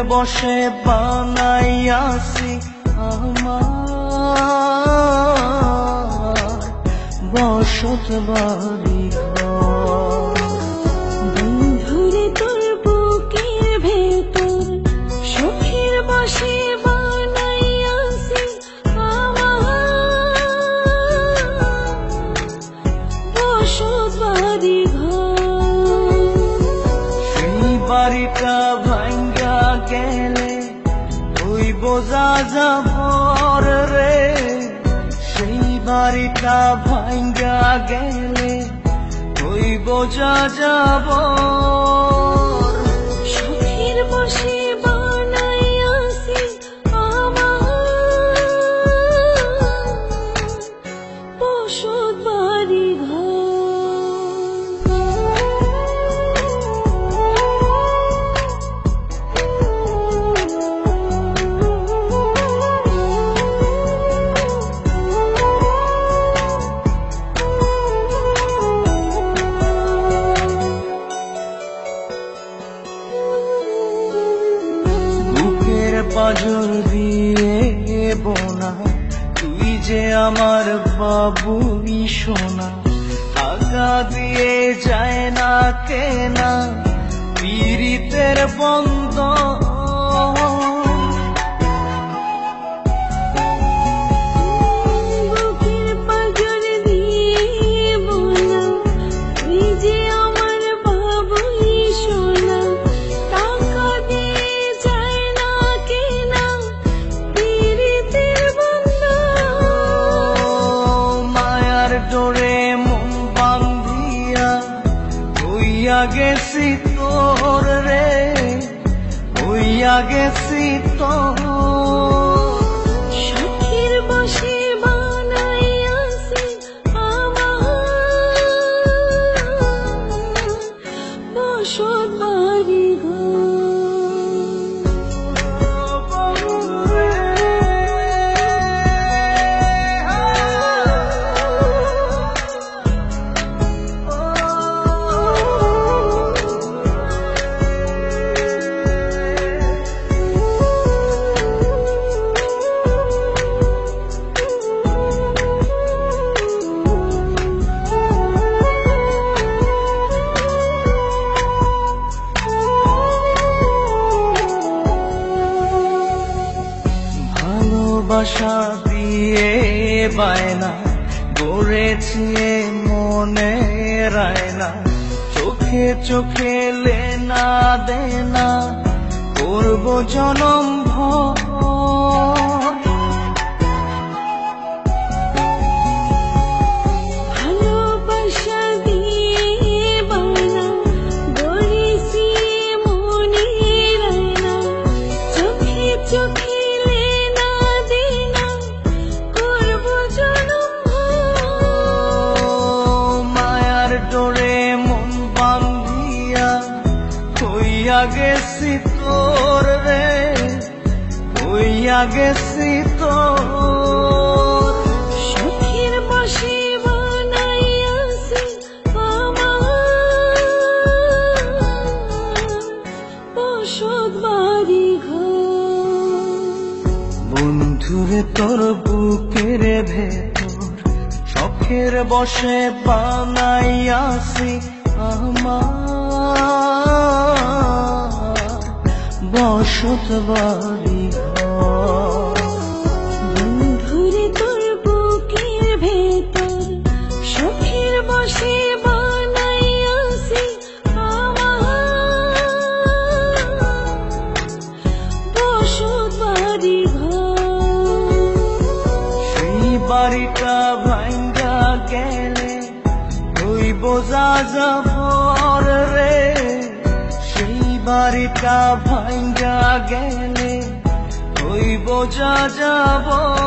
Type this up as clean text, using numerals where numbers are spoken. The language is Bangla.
বসে বানাইয়াছি আমার বসত বাড়ি ঘর। বন্ধুরে তোর বুকের ভেতর সুখের বসে বানাইয়াছি আমার বসত বাড়ি ঘর। সেই বাড়িটা ভাঙ্গা গেলে ওই বোঝা যাবর রে, সেই বাড়িটা ভাঙ্গা গেলে ওই বোঝা যাবর। সুখের বসে বানাইয়াছি আমার বসত বাড়ি বুকের পাঁজর দিয়ে বোনা তুই যে আমার বাবুই সোনা, টাকা দিয়ে যায় না কেনা পীড়িতের বন্ধ। বুকের পাঁজর দিয়ে বোনা তুই যে আমার বাবুই সোনা, টাকা দিয়ে যায় না কেনা পীড়িতের বন্ধন। মায়ার ডোরে মন বান্ধিয়া হইয়া গেছি তোর রে, হইয়া গেছি তোর। সুখের বসে বানাইয়াছি আমার বসত বাড়ি ভালোবাসা দিয়ে বায়না গড়েছি মনে রায়না, চোখে চোখে লেনা দেনা করব জনম ভর। ভালোবাসা দিয়ে বায়না গড়েছি মনে রায়না, চোখে চোখে লেনা দেনা করব জনম ভর। মায়ার ডোরে মন বান্ধিয়া হইয়া গেছি তোর রে, হইয়া গেছি তোর। সুখের বসে বানাইয়াছি আমার বসত বাড়ি ঘর। বন্ধুরে তোর বুকের ভেতর শখের বসে বানাইয়াছি আমার বসত বাড়ি ঘর। বন্ধুরে তোর বুকের ভেতর সুখের বসে বানাইয়াছি আমার বসত বাড়ি ঘর। সেই বাড়িটা ভাঙ্গা গেলে ওই বোঝা যাবর রে, সেই বাড়িটা ভাঙ্গা গেলে ওই বোঝা যাবর।